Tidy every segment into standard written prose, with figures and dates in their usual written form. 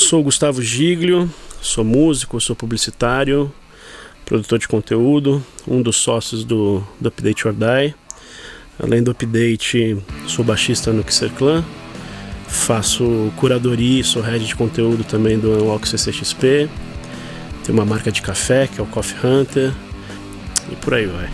Sou Gustavo Giglio, sou músico, sou publicitário, produtor de conteúdo, um dos sócios do Update or Die. Além do Update, sou baixista no Kisser Clan, faço curadoria e sou head de conteúdo também do Unlock CCXP. Tenho uma marca de café que é o Coffee Hunter e por aí vai.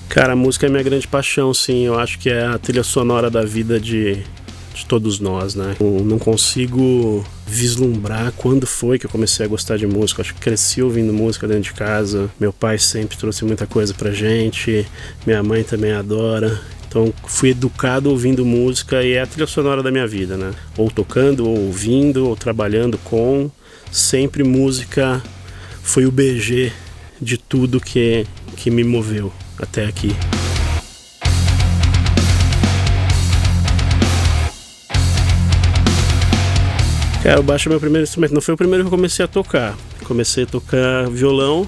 Cara, a música é minha grande paixão, sim. Eu acho que é a trilha sonora da vida de todos nós, né? Eu não consigo vislumbrar quando foi que eu comecei a gostar de música. Eu acho que cresci ouvindo música dentro de casa. Meu pai sempre trouxe muita coisa pra gente. Minha mãe também adora. Então fui educado ouvindo música e é a trilha sonora da minha vida, né? Ou tocando, ou ouvindo, ou trabalhando com. Sempre música foi o BG de tudo que me moveu até aqui. Cara, o baixo é meu primeiro instrumento. Não foi o primeiro que eu comecei a tocar. Comecei a tocar violão,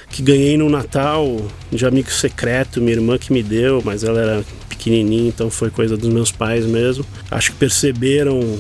que ganhei no Natal de amigo secreto, minha irmã que me deu, mas ela era pequenininha, então foi coisa dos meus pais mesmo. Acho que perceberam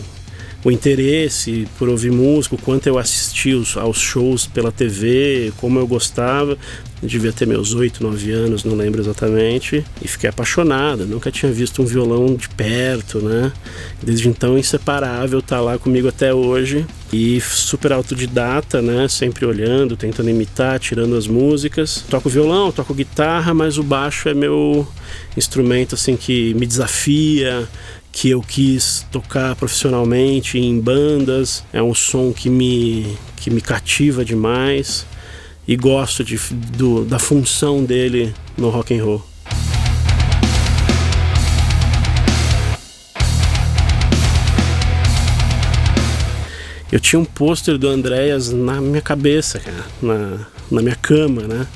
o interesse por ouvir música, o quanto eu assisti aos shows pela TV, como eu gostava. Eu devia ter meus 8, 9 anos, não lembro exatamente, e fiquei apaixonado. Nunca tinha visto um violão de perto, né? Desde então, inseparável, tá lá comigo até hoje. E super autodidata, né? Sempre olhando, tentando imitar, tirando as músicas. Toco violão, toco guitarra, mas o baixo é meu instrumento assim que me desafia, que eu quis tocar profissionalmente em bandas. É um som que me cativa demais e gosto da função dele no rock and roll. Eu tinha um pôster do Andreas na minha cabeça, cara, na minha cama, né?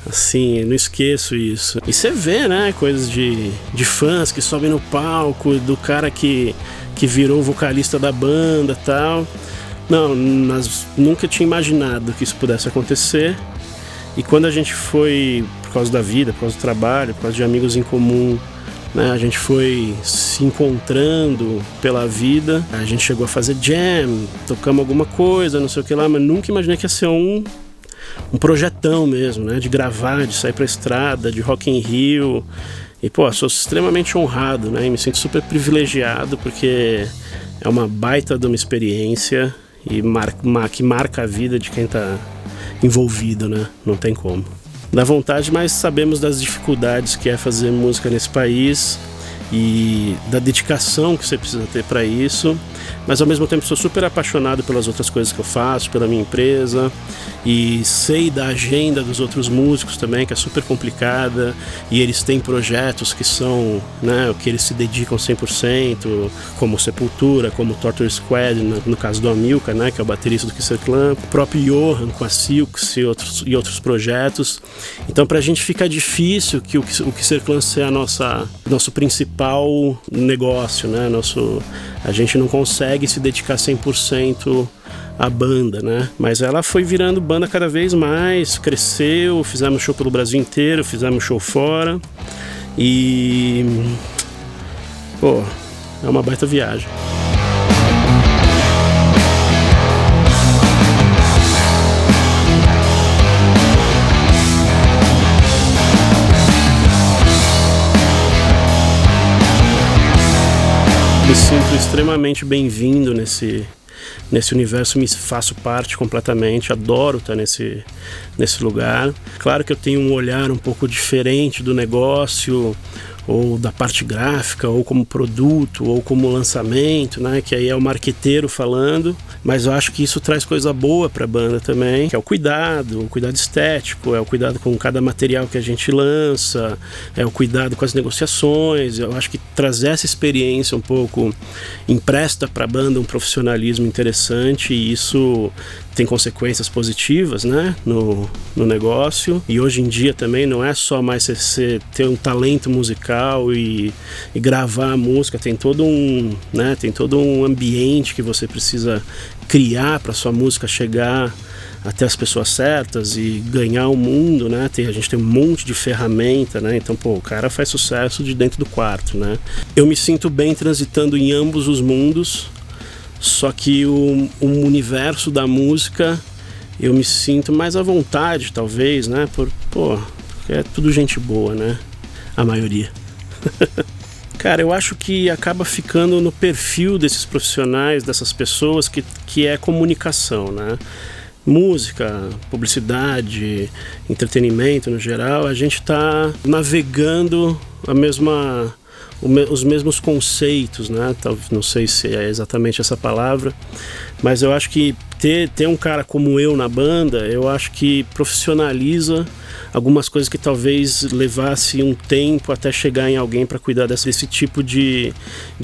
Assim, não esqueço isso. E você vê, né, coisas de fãs que sobem no palco, do cara que virou vocalista da banda e tal. Não, nunca tinha imaginado que isso pudesse acontecer. E quando a gente foi, por causa da vida, por causa do trabalho, por causa de amigos em comum, né, a gente foi se encontrando pela vida. A gente chegou a fazer jam, tocamos alguma coisa, não sei o que lá, mas nunca imaginei que ia ser um projetão mesmo, né? De gravar, de sair pra estrada, de Rock in Rio. E, pô, sou extremamente honrado, né? E me sinto super privilegiado porque é uma baita de uma experiência e que marca a vida de quem tá envolvido, né? Não tem como. Dá vontade, mas sabemos das dificuldades que é fazer música nesse país e da dedicação que você precisa ter para isso, mas ao mesmo tempo sou super apaixonado pelas outras coisas que eu faço, pela minha empresa, e sei da agenda dos outros músicos também, que é super complicada, e eles têm projetos que são, né, o que eles se dedicam 100%, como Sepultura, como Torture Squad, no caso do Amilcar, né, que é o baterista do Kisser Clan, o próprio Johan com a Silks e outros projetos. Então pra gente fica difícil que o Kisser Clan seja nosso principal negócio, né? A gente não consegue se dedicar 100% à banda, né? Mas ela foi virando banda cada vez mais, cresceu, fizemos show pelo Brasil inteiro, fizemos show fora e... pô, é uma baita viagem. Me sinto extremamente bem-vindo nesse universo, me faço parte completamente, adoro estar nesse lugar. Claro que eu tenho um olhar um pouco diferente do negócio, ou da parte gráfica, ou como produto, ou como lançamento, né? Que aí é o marqueteiro falando, mas eu acho que isso traz coisa boa para a banda também, que é o cuidado estético, é o cuidado com cada material que a gente lança, é o cuidado com as negociações. Eu acho que trazer essa experiência um pouco empresta para a banda um profissionalismo interessante, e isso tem consequências positivas, né, no negócio. E hoje em dia também não é só mais você ter um talento musical e gravar a música, tem todo um ambiente que você precisa criar para sua música chegar até as pessoas certas e ganhar o mundo, né? A gente tem um monte de ferramenta, né? Então, o cara faz sucesso de dentro do quarto, né? Eu me sinto bem transitando em ambos os mundos, só que o universo da música eu me sinto mais à vontade, talvez, né? Porque é tudo gente boa, né? A maioria. Cara, eu acho que acaba ficando no perfil desses profissionais, dessas pessoas, que é comunicação, né? Música, publicidade, entretenimento no geral, a gente está navegando os mesmos conceitos, né? Não sei se é exatamente essa palavra, mas eu acho que ter um cara como eu na banda, eu acho que profissionaliza algumas coisas que talvez levasse um tempo até chegar em alguém para cuidar desse tipo de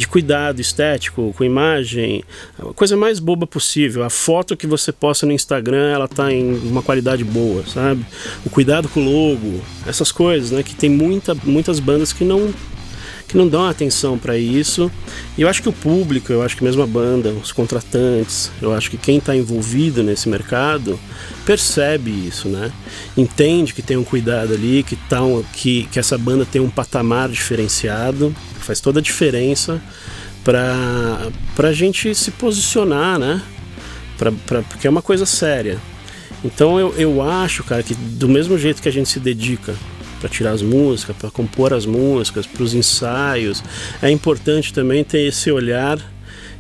cuidado estético, com imagem, a coisa mais boba possível. A foto que você posta no Instagram, ela tá em uma qualidade boa, sabe? O cuidado com o logo, essas coisas, né? Que tem muitas bandas que não dão atenção para isso. E eu acho que o público, eu acho que mesmo a banda, os contratantes, eu acho que quem está envolvido nesse mercado percebe isso, né? Entende que tem um cuidado ali, que essa banda tem um patamar diferenciado, faz toda a diferença para a gente se posicionar, né? Porque é uma coisa séria. Então eu acho, cara, que do mesmo jeito que a gente se dedica para tirar as músicas, para compor as músicas, para os ensaios, é importante também ter esse olhar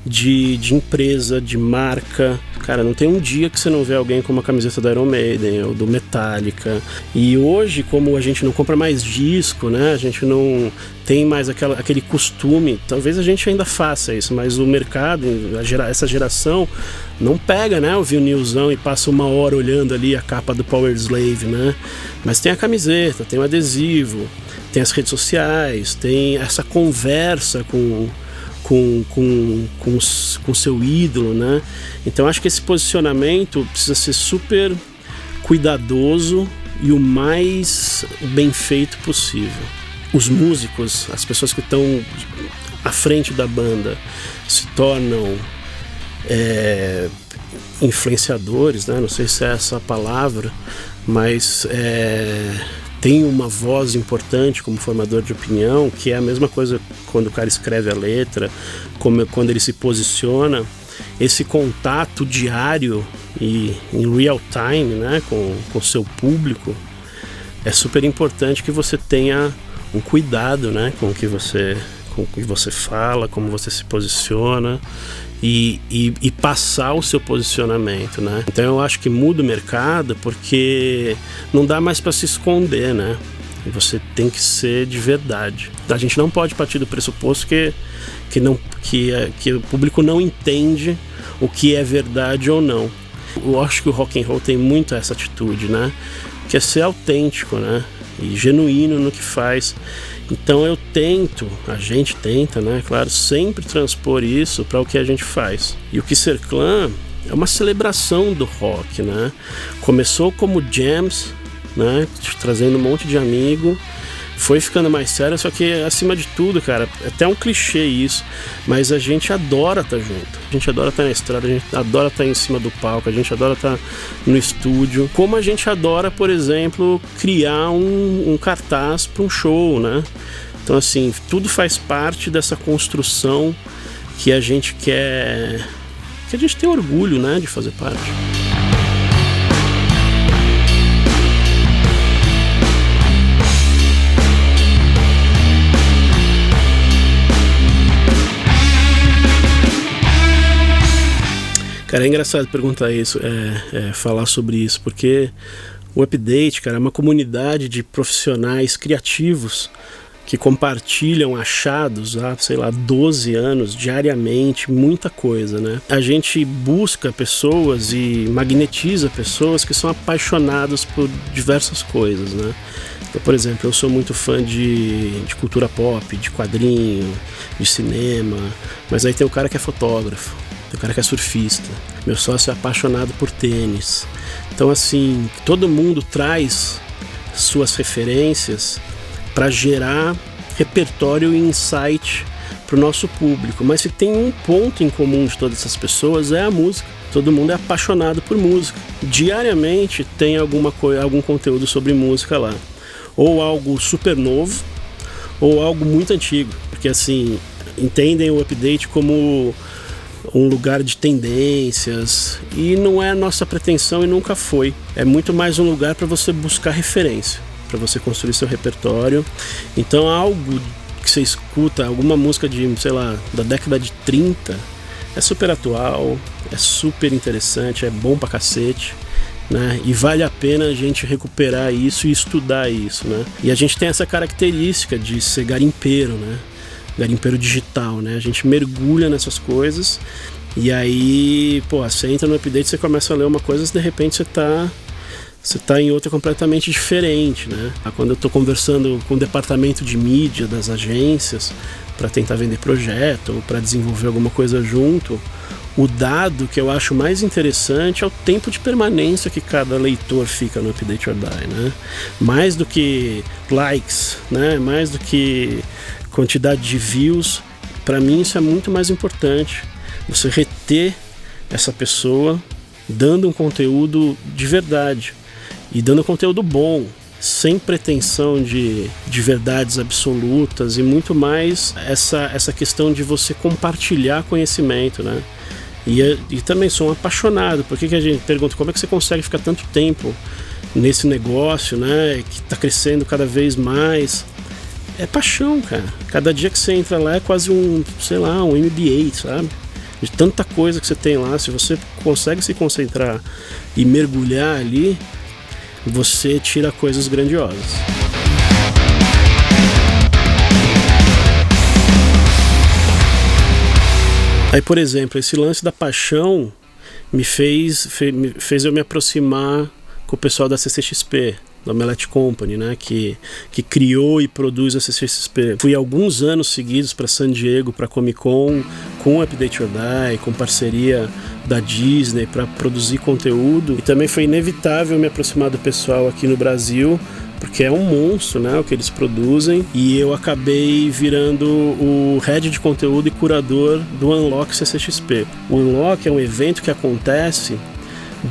de empresa, de marca. Cara, não tem um dia que você não vê alguém com uma camiseta do Iron Maiden ou do Metallica. E hoje, como a gente não compra mais disco, né, a gente não tem mais aquele costume, talvez a gente ainda faça isso, mas o mercado, essa geração não pega, né, o vinilzão e passa uma hora olhando ali a capa do Powerslave, né? Mas tem a camiseta, tem o adesivo, tem as redes sociais, tem essa conversa com o seu ídolo, né? Então acho que esse posicionamento precisa ser super cuidadoso e o mais bem feito possível. Os músicos, as pessoas que estão à frente da banda se tornam influenciadores, né? Não sei se é essa a palavra, mas tem uma voz importante como formador de opinião, que é a mesma coisa quando o cara escreve a letra, como quando ele se posiciona. Esse contato diário e em real time, né, com o seu público, é super importante que você tenha um cuidado, né, com o que você fala, como você se posiciona e passar o seu posicionamento, né? Então eu acho que muda o mercado porque não dá mais para se esconder, né? Você tem que ser de verdade. A gente não pode partir do pressuposto que o público não entende o que é verdade ou não. Eu acho que o rock and roll tem muito essa atitude, né? Que é ser autêntico, né? E genuíno no que faz. Então a gente tenta, né? Claro, sempre transpor isso para o que a gente faz. E o Kisser Clan é uma celebração do rock, né? Começou como jams, né? Trazendo um monte de amigo. Foi ficando mais sério, só que acima de tudo, cara, é até um clichê isso, mas a gente adora estar junto, a gente adora estar na estrada, a gente adora estar em cima do palco, a gente adora estar no estúdio, como a gente adora, por exemplo, criar um cartaz para um show, né? Então assim, tudo faz parte dessa construção que a gente quer, que a gente tem orgulho, né, de fazer parte. Cara, é engraçado perguntar isso, falar sobre isso, porque o Update, cara, é uma comunidade de profissionais criativos que compartilham achados há, sei lá, 12 anos, diariamente, muita coisa, né? A gente busca pessoas e magnetiza pessoas que são apaixonadas por diversas coisas, né? Então, por exemplo, eu sou muito fã de cultura pop, de quadrinho, de cinema, mas aí tem o cara que é fotógrafo, tem o cara que é surfista, meu sócio é apaixonado por tênis. Então, assim, todo mundo traz suas referências para gerar repertório e insight para o nosso público. Mas se tem um ponto em comum de todas essas pessoas é a música. Todo mundo é apaixonado por música. Diariamente tem algum conteúdo sobre música lá. Ou algo super novo, ou algo muito antigo. Porque assim, entendem o Update como um lugar de tendências, e não é a nossa pretensão e nunca foi. É muito mais um lugar para você buscar referência, para você construir seu repertório. Então algo que você escuta, alguma música de, sei lá, da década de 30, é super atual, é super interessante, é bom pra cacete, né? E vale a pena a gente recuperar isso e estudar isso, né? E a gente tem essa característica de ser garimpeiro, né? Garimpeiro digital, né? A gente mergulha nessas coisas e aí, você entra no Update, você começa a ler uma coisa e de repente você tá em outra completamente diferente, né? Quando eu tô conversando com o departamento de mídia das agências para tentar vender projeto ou para desenvolver alguma coisa junto, o dado que eu acho mais interessante é o tempo de permanência que cada leitor fica no Update or Die, né? Mais do que likes, né? Mais do que quantidade de views, para mim isso é muito mais importante. Você reter essa pessoa dando um conteúdo de verdade e dando conteúdo bom, sem pretensão de verdades absolutas, e muito mais essa questão de você compartilhar conhecimento, né? E também sou um apaixonado. Por que a gente pergunta como é que você consegue ficar tanto tempo nesse negócio, né? Que está crescendo cada vez mais. É paixão, cara. Cada dia que você entra lá é quase um MBA, sabe? De tanta coisa que você tem lá, se você consegue se concentrar e mergulhar ali, você tira coisas grandiosas. Aí, por exemplo, esse lance da paixão me fez eu me aproximar com o pessoal da CCXP, da Omelette Company, né, que criou e produz a CCXP. Fui alguns anos seguidos para San Diego, para Comic Con, com o Update or Die, com parceria da Disney para produzir conteúdo. E também foi inevitável me aproximar do pessoal aqui no Brasil, porque é um monstro, né, o que eles produzem. E eu acabei virando o head de conteúdo e curador do Unlock CCXP. O Unlock é um evento que acontece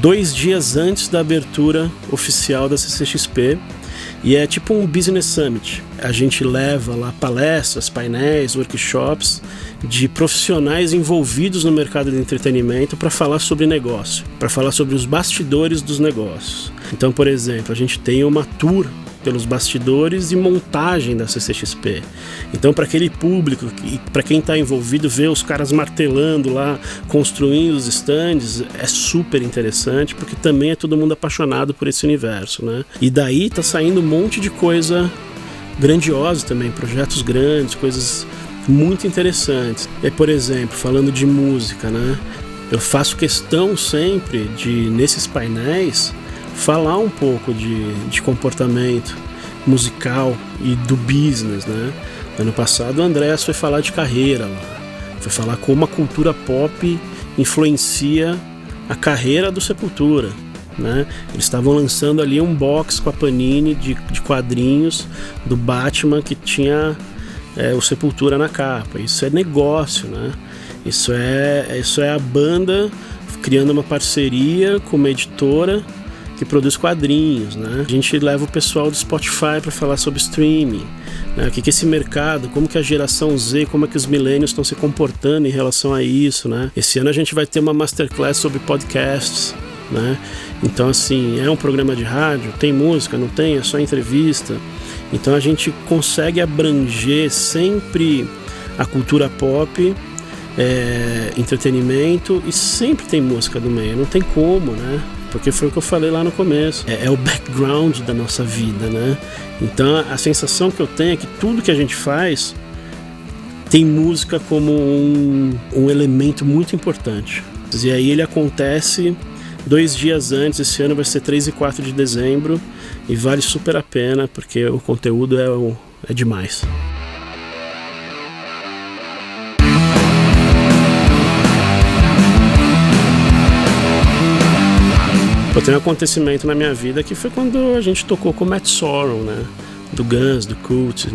2 dias antes da abertura oficial da CCXP, e é tipo um Business Summit. A gente leva lá palestras, painéis, workshops de profissionais envolvidos no mercado de entretenimento para falar sobre negócio, para falar sobre os bastidores dos negócios. Então, por exemplo, a gente tem uma tour pelos bastidores e montagem da CCXP. Então, para aquele público e para quem está envolvido, ver os caras martelando lá, construindo os stands, é super interessante, porque também é todo mundo apaixonado por esse universo, né? E daí tá saindo um monte de coisa grandiosa também, projetos grandes, coisas muito interessantes. E, por exemplo, falando de música, né? Eu faço questão sempre de, nesses painéis, falar um pouco de comportamento musical e do business, né? Ano passado o Andrés foi falar de carreira lá, foi falar como a cultura pop influencia a carreira do Sepultura, né? Eles estavam lançando ali um box com a Panini de quadrinhos do Batman que tinha o Sepultura na capa. Isso é negócio, né? Isso é a banda criando uma parceria com uma editora que produz quadrinhos, né? A gente leva o pessoal do Spotify para falar sobre streaming, né? O que esse mercado, como que a geração Z, como é que os millennials estão se comportando em relação a isso, né? Esse ano a gente vai ter uma masterclass sobre podcasts, né? Então, assim, é um programa de rádio, tem música, não tem, é só entrevista. Então a gente consegue abranger sempre a cultura pop, entretenimento, e sempre tem música no meio, não tem como, né? porque foi o que eu falei lá no começo. É o background da nossa vida, né? Então a sensação que eu tenho é que tudo que a gente faz tem música como um elemento muito importante. E aí ele acontece 2 dias antes, esse ano vai ser 3 e 4 de dezembro, e vale super a pena, porque o conteúdo é demais. Tem um acontecimento na minha vida que foi quando a gente tocou com o Matt Sorum, né? Do Guns, do Cult,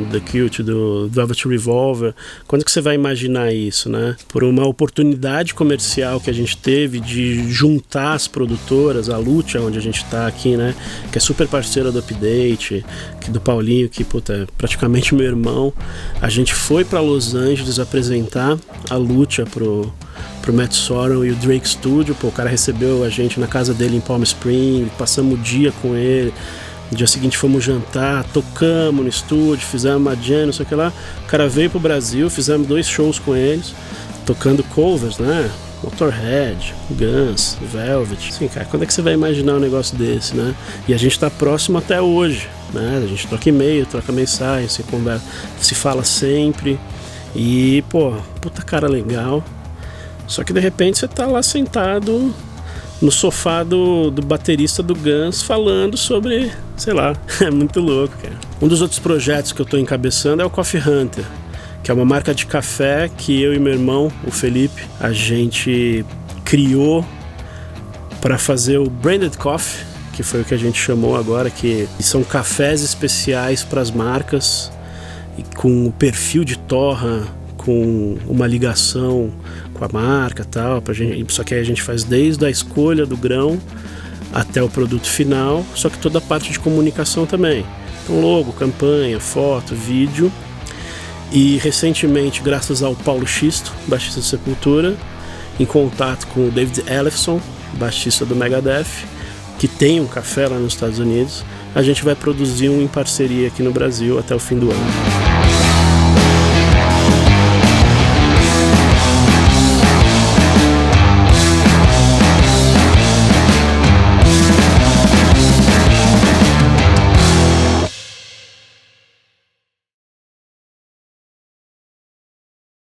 do Velvet Revolver. Quando que você vai imaginar isso, né? Por uma oportunidade comercial que a gente teve de juntar as produtoras, a Lucha, onde a gente tá aqui, né? Que é super parceira do Update, que do Paulinho, que puta, é praticamente meu irmão. A gente foi para Los Angeles apresentar a Lucha pro Matt Sorum e o Drake Studio. Pô, o cara recebeu a gente na casa dele em Palm Springs, passamos o dia com ele. No dia seguinte fomos jantar, tocamos no estúdio, fizemos uma jam, não sei o que lá. O cara veio pro Brasil, fizemos 2 shows com eles, tocando covers, né? Motorhead, Guns, Velvet. Assim, cara, quando é que você vai imaginar um negócio desse, né? E a gente tá próximo até hoje, né? A gente troca e-mail, troca mensagem, se conversa, se fala sempre. E, pô, puta cara legal. Só que de repente você tá lá sentado no sofá do baterista do Guns falando sobre, sei lá, é muito louco, cara. Um dos outros projetos que eu tô encabeçando é o Coffee Hunter, que é uma marca de café que eu e meu irmão, o Felipe, a gente criou para fazer o Branded Coffee, que foi o que a gente chamou agora, que são cafés especiais para as marcas, e com o perfil de torra, com uma ligação com a marca e tal, só que aí a gente faz desde a escolha do grão até o produto final, só que toda a parte de comunicação também. Então logo, campanha, foto, vídeo. E recentemente, graças ao Paulo Xisto, baixista do Sepultura, em contato com o David Ellefson, baixista do Megadeth, que tem um café lá nos Estados Unidos, a gente vai produzir um em parceria aqui no Brasil até o fim do ano.